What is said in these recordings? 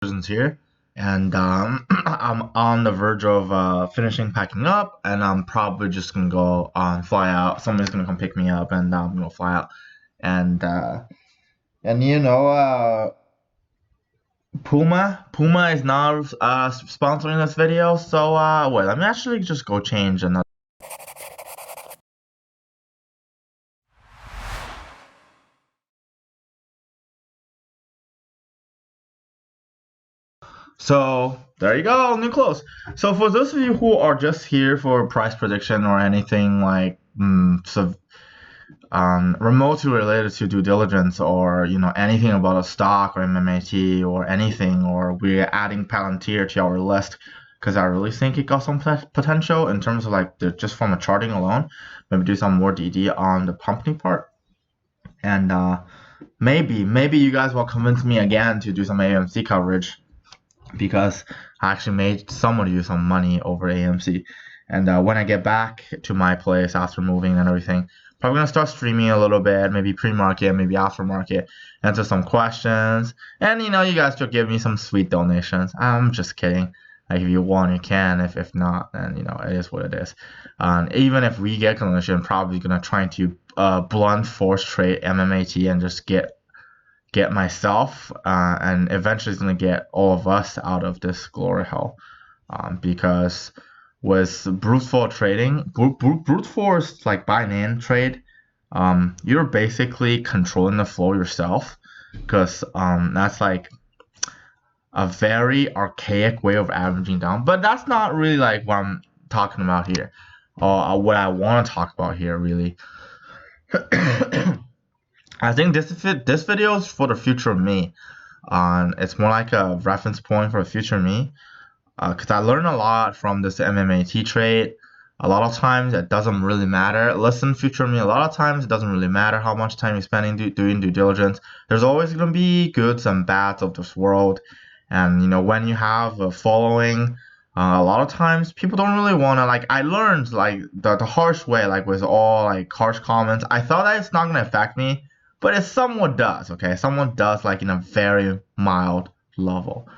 Diligence here, and I'm on the verge of finishing packing up, and I'm probably just gonna go fly out. Somebody's gonna come pick me up, and I'm gonna fly out. And Puma is not sponsoring this video, so wait, let me actually just go change another. So there you go, new clothes. So for those of you who are just here for price prediction or anything like remotely related to due diligence, or anything about a stock or MMAT or anything, or we're adding Palantir to our list because I really think it got some potential in terms of like just from the charting alone. Maybe do some more DD on the company part, and maybe you guys will convince me again to do some AMC coverage, because I actually made someone use some money over AMC. And when I get back to my place after moving and everything, probably gonna start streaming a little bit, maybe pre-market, maybe after-market, answer some questions, and you guys should give me some sweet donations. I'm just kidding. Like if you want, you can. If not, then it is what it is. Even if we get donation, probably gonna try to blunt force trade MMAT and just get myself and eventually it's going to get all of us out of this glory hell, because with brute force trading, brute force like buy in trade, you're basically controlling the flow yourself, because that's like a very archaic way of averaging down, but that's not really like what I'm talking about here, or what I want to talk about here really. I think this video is for the future me. It's more like a reference point for the future me, because I learned a lot from this MMAT trade. A lot of times it doesn't really matter. Listen, future me, a lot of times it doesn't really matter how much time you're spending doing due diligence. There's always going to be goods and bads of this world. And when you have a following, a lot of times people don't really want to, like, I learned like the harsh way, like with all like harsh comments. I thought that it's not going to affect me, but it somewhat does, okay? Somewhat does, like in a very mild level.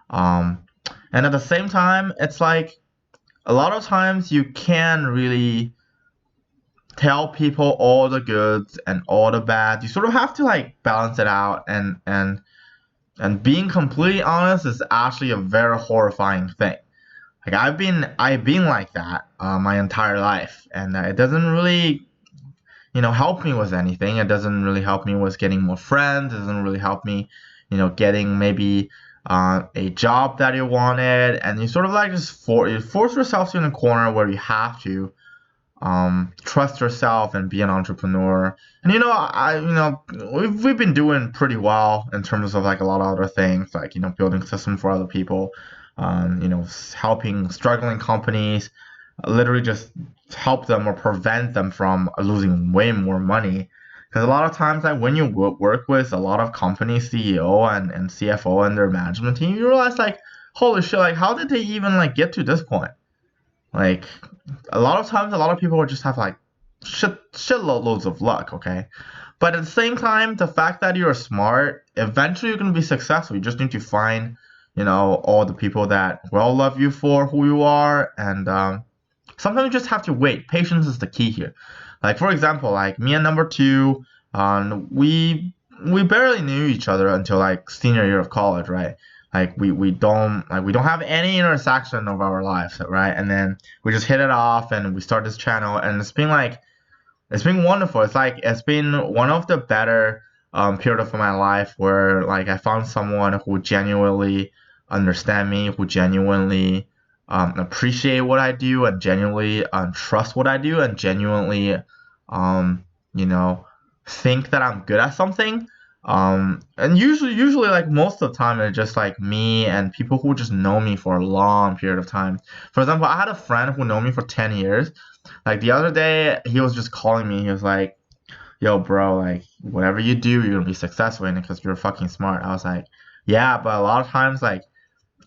And at the same time, it's like a lot of times you can really tell people all the goods and all the bad. You sort of have to like balance it out, and being completely honest is actually a very horrifying thing. Like I've been like that my entire life, and it doesn't really help me with anything. It doesn't really help me with getting more friends. It doesn't really help me, getting maybe a job that you wanted, and you sort of like just force yourself in a corner where you have to trust yourself and be an entrepreneur. And we've been doing pretty well in terms of like a lot of other things, like building systems for other people, helping struggling companies, literally just help them or prevent them from losing way more money. Because a lot of times, like when you work with a lot of company CEO and CFO and their management team, you realize like, holy shit, like how did they even like get to this point? Like a lot of times, a lot of people just have like shitloads of luck, okay? But at the same time, the fact that you're smart, eventually you're gonna be successful. You just need to find, all the people that will love you for who you are, and sometimes you just have to wait. Patience is the key here. Like for example, like me and number two, we barely knew each other until like senior year of college, right? Like we don't have any intersection of our lives, right? And then we just hit it off, and we start this channel, and it's been wonderful. It's been one of the better period of my life where like I found someone who genuinely understand me, who genuinely appreciate what I do, and genuinely trust what I do, and genuinely think that I'm good at something. And usually like most of the time it's just like me and people who just know me for a long period of time. For example, I had a friend who know me for 10 years. Like the other day he was just calling me. He was like, yo bro, like whatever you do, you're gonna be successful in it because you're fucking smart. I was like, yeah, but a lot of times like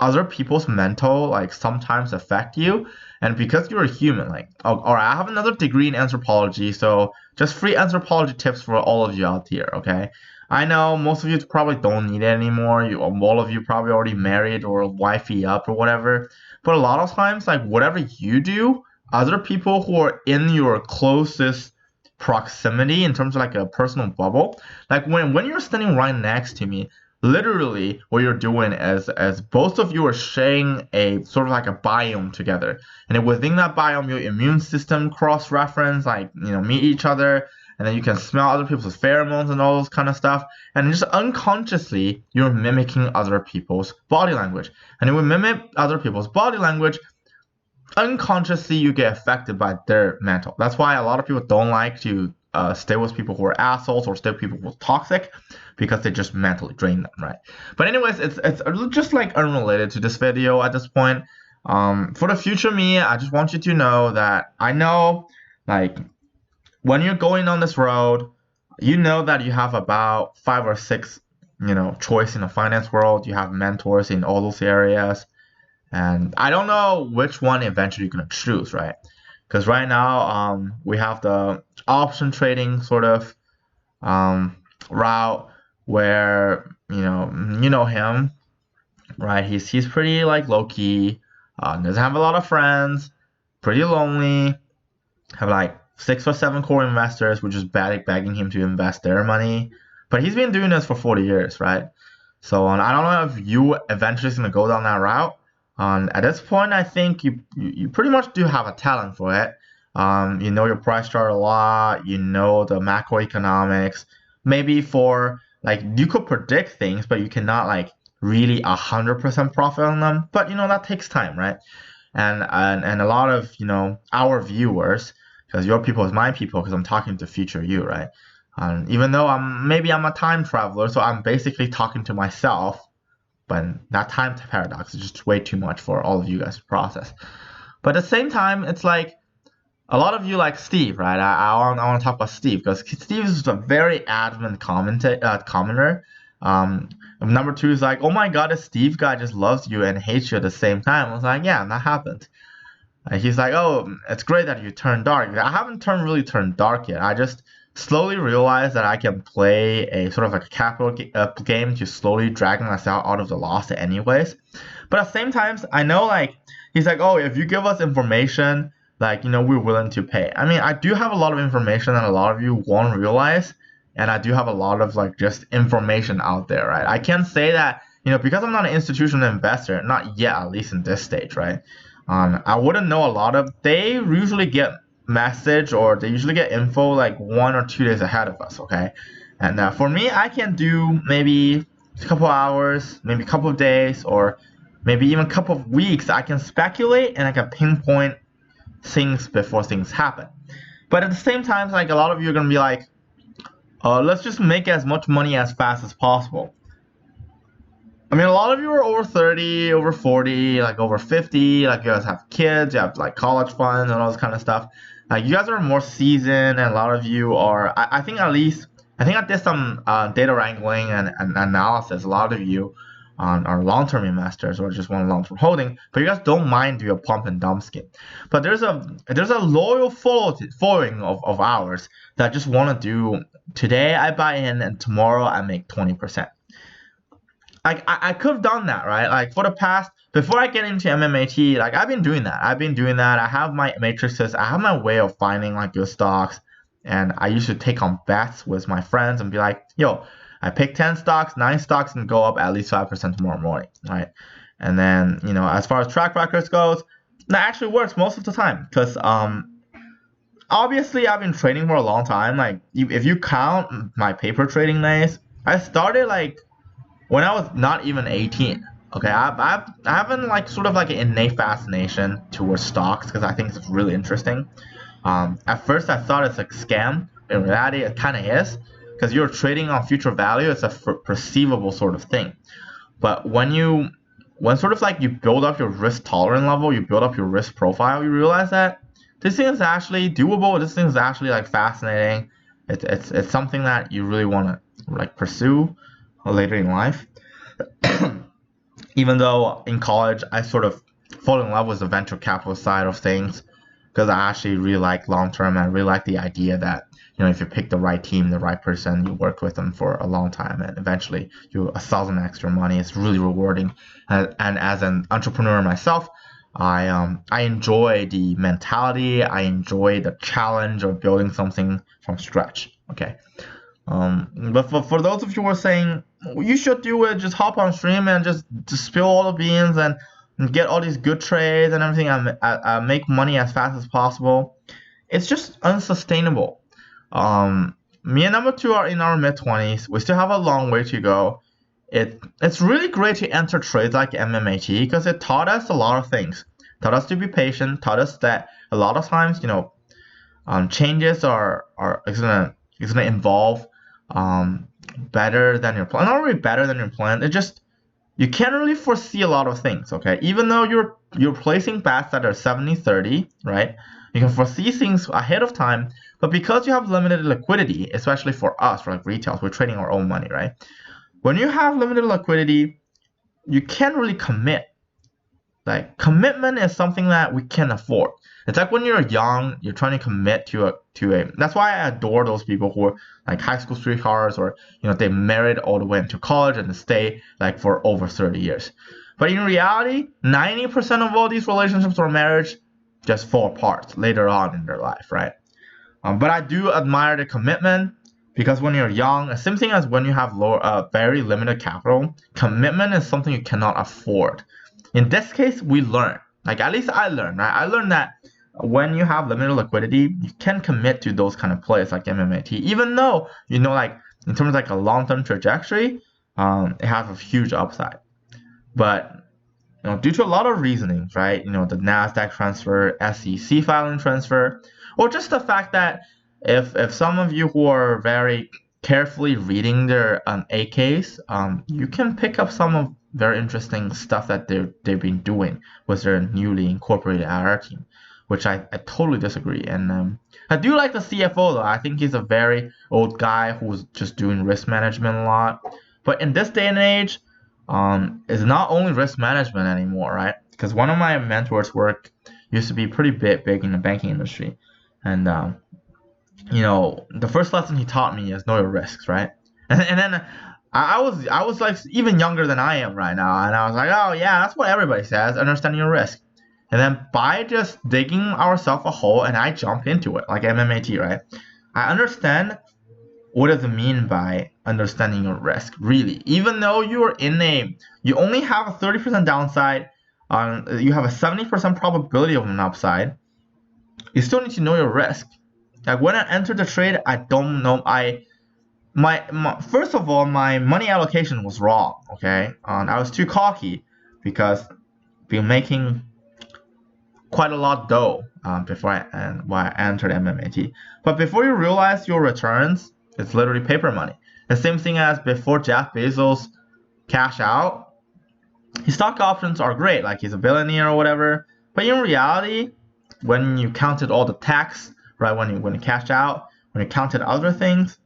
other people's mental like sometimes affect you, and because you're a human, like all right, I have another degree in anthropology, so just free anthropology tips for all of you out here, okay? I know most of you probably don't need it anymore. All of you probably already married or wifey up or whatever. But a lot of times, like whatever you do, other people who are in your closest proximity in terms of like a personal bubble, like when you're standing right next to me, literally what you're doing is as both of you are sharing a sort of like a biome together, and then within that biome, your immune system cross-reference, like meet each other, and then you can smell other people's pheromones and all those kind of stuff, and just unconsciously you're mimicking other people's body language, and when we mimic other people's body language, unconsciously you get affected by their mental. That's why a lot of people don't like to stay with people who are assholes or stay with people who are toxic, because they just mentally drain them, right? But anyways, it's just like unrelated to this video at this point. For the future me, I just want you to know that I know, like, when you're going on this road, you know that you have about 5 or 6, choice in the finance world. You have mentors in all those areas. And I don't know which one eventually you're gonna choose, right? Because right now, we have the option trading sort of route where you know him, right? He's pretty like low key, doesn't have a lot of friends, pretty lonely, have like 6 or 7 core investors, which is begging him to invest their money. But he's been doing this for 40 years, right? So I don't know if you eventually is gonna go down that route. At this point, I think you pretty much do have a talent for it. You know your price chart a lot. You know the macroeconomics. Maybe for like you could predict things, but you cannot like really 100% profit on them. But that takes time, right? And a lot of our viewers, because your people is my people, because I'm talking to future you, right? Even though I'm a time traveler, so I'm basically talking to myself. But that time paradox is just way too much for all of you guys to process. But at the same time, it's like a lot of you like Steve, right? I want to talk about Steve, because Steve is a very adamant commenter. Number 2 is like, oh my god, this Steve guy just loves you and hates you at the same time. I was like, yeah, that happened. He's like, oh, it's great that you turned dark. I haven't really turned dark yet. I just slowly realized that I can play a sort of like a capital game to slowly drag myself out of the loss anyways. But at the same time, I know like he's like, oh, if you give us information, like we're willing to pay. I mean, I do have a lot of information that a lot of you won't realize, and I do have a lot of like just information out there, right? I can't say that because I'm not an institutional investor, not yet, at least in this stage, right? I wouldn't know a lot of. They usually get message, or they usually get info like 1 or 2 days ahead of us, okay? And for me, I can do maybe a couple hours, maybe a couple of days, or maybe even a couple of weeks. I can speculate and I can pinpoint things before things happen. But at the same time, like a lot of you are gonna be like, let's just make as much money as fast as possible. I mean, a lot of you are over 30, over 40, like over 50, like you guys have kids, you have like college funds and all this kind of stuff. Like you guys are more seasoned, and a lot of you are, I think I did some data wrangling and analysis. A lot of you are long-term investors or just want long-term holding, but you guys don't mind doing a pump and dump scheme. But there's a loyal following of ours that just want to do, today I buy in and tomorrow I make 20%. Like I could have done that, right? Like for the past, before I get into MMAT, like I've been doing that. I have my matrices. I have my way of finding like good stocks, and I used to take on bets with my friends and be like, yo, I pick 10 stocks, 9 stocks, and go up at least 5% tomorrow morning, right? And then as far as track records goes, that actually works most of the time, because obviously I've been trading for a long time. Like if you count my paper trading days, I started like when I was not even 18. Okay, I haven't like sort of like an innate fascination towards stocks, because I think it's really interesting. At first I thought it's a scam. In reality, it kind of is, because you're trading on future value. It's a perceivable sort of thing. But when sort of like you build up your risk tolerance level, you build up your risk profile, you realize that this thing is actually doable. This thing is actually like fascinating. It's something that you really want to like pursue later in life. Even though in college I sort of fall in love with the venture capital side of things, because I actually really like long term. I really like the idea that if you pick the right team, the right person, you work with them for a long time, and eventually you 1,000x your money. It's really rewarding. And as an entrepreneur myself, I enjoy the mentality. I enjoy the challenge of building something from scratch. Okay. But for those of you who are saying you should do it, just hop on stream and just spill all the beans and get all these good trades and everything, and make money as fast as possible. It's just unsustainable. Me and number two are in our mid-20s. We still have a long way to go. It's really great to enter trades like MMAT because it taught us a lot of things. Taught us to be patient. Taught us that a lot of times, changes are gonna involve better than your plan. Not really better than your plan. It just you can't really foresee a lot of things. Okay, even though you're placing bets that are 70-30, right? You can foresee things ahead of time, but because you have limited liquidity, especially for us, like retails, we're trading our own money, right? When you have limited liquidity, you can't really commit. Like commitment is something that we can afford. It's like when you're young, you're trying to commit to a. That's why I adore those people who are like high school sweethearts, or they married all the way into college and they stay like for over 30 years. But in reality, 90% of all these relationships or marriage just fall apart later on in their life, right? But I do admire the commitment, because when you're young, same thing as when you have very limited capital, commitment is something you cannot afford. In this case, we learn. Like at least I learned, right? I learned that when you have limited liquidity, you can commit to those kind of plays like MMAT, even though like in terms of like a long-term trajectory, it has a huge upside. But due to a lot of reasonings, right? The NASDAQ transfer, SEC filing transfer, or just the fact that if some of you who are very carefully reading their AKs, you can pick up some of very interesting stuff that they've been doing with their newly incorporated IR team, which I totally disagree. And I do like the CFO though. I think he's a very old guy who's just doing risk management a lot. But in this day and age, it's not only risk management anymore, right? Because one of my mentors used to be pretty big in the banking industry, and the first lesson he taught me is know your risks, right? And then I was like even younger than I am right now, and I was like, oh yeah, that's what everybody says, understanding your risk. And then by just digging ourselves a hole, and I jump into it like MMAT, right? I understand what does it mean by understanding your risk, really. Even though you only have a 30% downside, you have a 70% probability of an upside, you still need to know your risk. Like when I entered the trade, I don't know. First of all, my money allocation was wrong. Okay, I was too cocky because I've been making quite a lot dough before I entered MMAT. But before you realize your returns, it's literally paper money. The same thing as before Jeff Bezos cash out. His stock options are great, like he's a billionaire or whatever. But in reality, when you counted all the tax, right, when you cashed out, when you counted other things,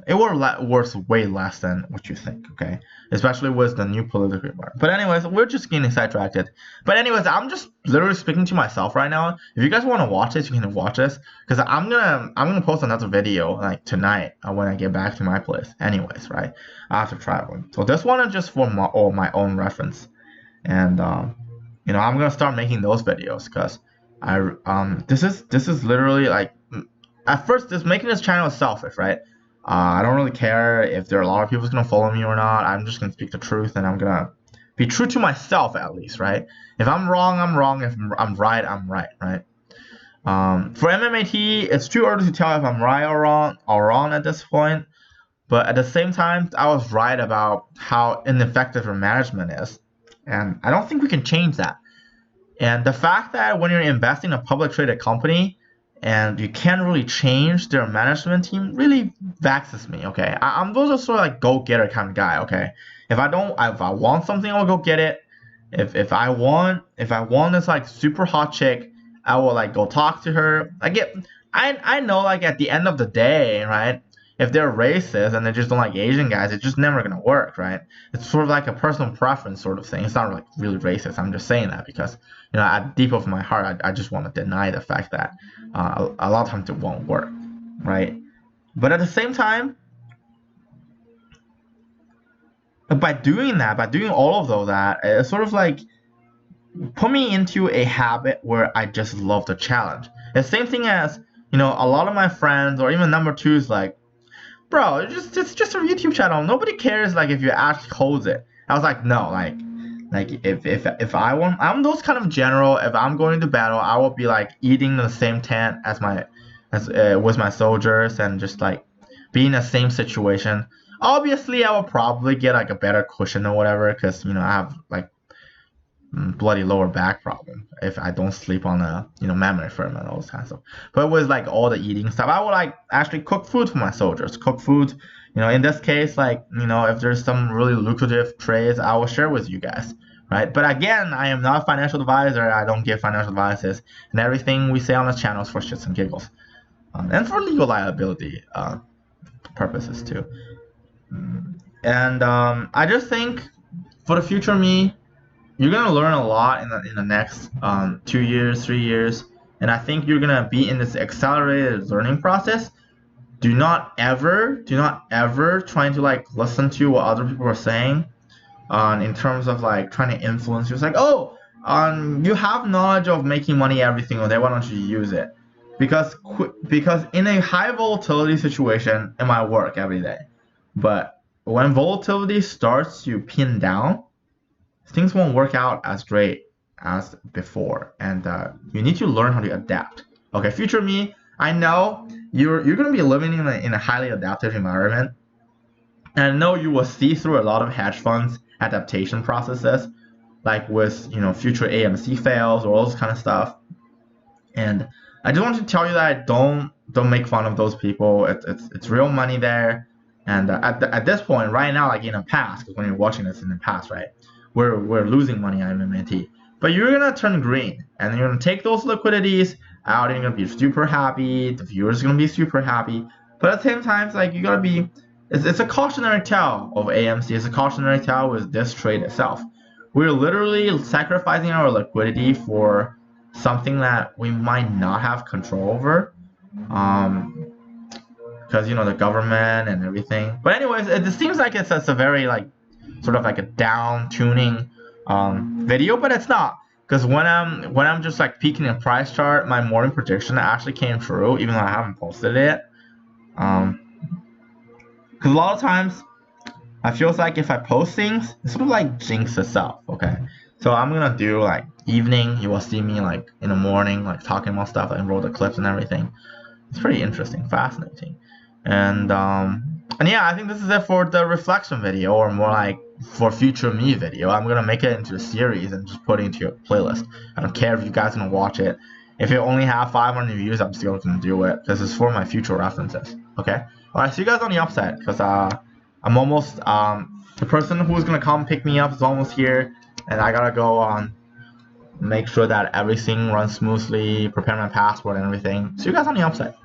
it was worth way less than what you think, okay? Especially with the new political environment. But anyways, we're just getting sidetracked. But anyways, I'm just literally speaking to myself right now. If you guys want to watch this, you can watch this, because I'm gonna post another video like tonight when I get back to my place. Anyways, right, after traveling. So this one is just for my own reference, and I'm gonna start making those videos because this is literally like, at first this making this channel is selfish, right? I don't really care if there are a lot of people who's gonna follow me or not. I'm just gonna speak the truth, and I'm gonna be true to myself at least, right? If I'm wrong, I'm wrong. If I'm right, I'm right, right? For MMAT, it's too early to tell if I'm right or wrong at this point. But at the same time, I was right about how ineffective your management is, and I don't think we can change that. And the fact that when you're investing in a public traded company, and you can't really change their management team really vexes me, okay? I'm those sort of like go-getter kind of guy, okay? If I want something, I'll go get it. If I want this like super hot chick, I will like go talk to her. I know like at the end of the day, right? if they're racist and they just don't like Asian guys, it's just never gonna work, right? It's sort of like a personal preference sort of thing. It's not like really racist. I'm just saying that because, at deep of my heart, I just want to deny the fact that a lot of times it won't work, right? But at the same time, by doing all of that, it's sort of like put me into a habit where I just love the challenge. The same thing as, a lot of my friends or even number two is like, bro, it's just a YouTube channel. Nobody cares like if you actually holds it. I was like, no, like if I'm those kind of general. If I'm going to battle, I will be like eating in the same tent as with my soldiers and just like be in the same situation. Obviously, I will probably get like a better cushion or whatever because I have like bloody lower back problem if I don't sleep on a memory foam and all this kind of stuff. But with like all the eating stuff, I would like actually cook food for my soldiers. Cook food, in this case, like if there's some really lucrative trades, I will share with you guys, right? But again, I am not a financial advisor. I don't give financial advices, and everything we say on this channel is for shits and giggles, and for legal liability purposes too. And I just think for the future me, you're gonna learn a lot in the next 2 years, 3 years, and I think you're gonna be in this accelerated learning process. Do not ever trying to like listen to what other people are saying, in terms of like trying to influence you. It's like, oh, you have knowledge of making money every single day. Why don't you use it? Because in a high volatility situation, it might work every day, but when volatility starts to pin down, things won't work out as great as before, and you need to learn how to adapt. Okay, future me, I know you're going to be living in a highly adaptive environment, and I know you will see through a lot of hedge funds adaptation processes, like with future AMC fails or all this kind of stuff. And I just want to tell you that don't make fun of those people. It's real money there, and at this point right now, like in the past, because when you're watching this in the past, right? We're losing money on MMT, but you're gonna turn green, and you're gonna take those liquidities out, and you're gonna be super happy. The viewers are gonna be super happy, but at the same time, it's like you gotta be. It's a cautionary tale of AMC. It's a cautionary tale with this trade itself. We're literally sacrificing our liquidity for something that we might not have control over, because the government and everything. But anyways, it seems like it's a very like sort of like a down tuning video, but it's not, because when I'm just like peeking in price chart, my morning prediction actually came true, even though I haven't posted it. Because a lot of times I feel like if I post things, it sort of like jinx itself. Okay, so I'm gonna do like evening. You will see me like in the morning, like talking about stuff and roll the clips and everything. It's pretty interesting, fascinating, and yeah, I think this is it for the reflection video, or more like for future me video. I'm gonna make it into a series and just put it into your playlist. I don't care if you guys gonna watch it. If you only have 500 views, I'm still gonna do it because it's for my future references. Okay. All right. See you guys on the upside, because I'm almost the person who's gonna come pick me up is almost here, and I gotta go on make sure that everything runs smoothly, prepare my passport and everything. See you guys on the upside.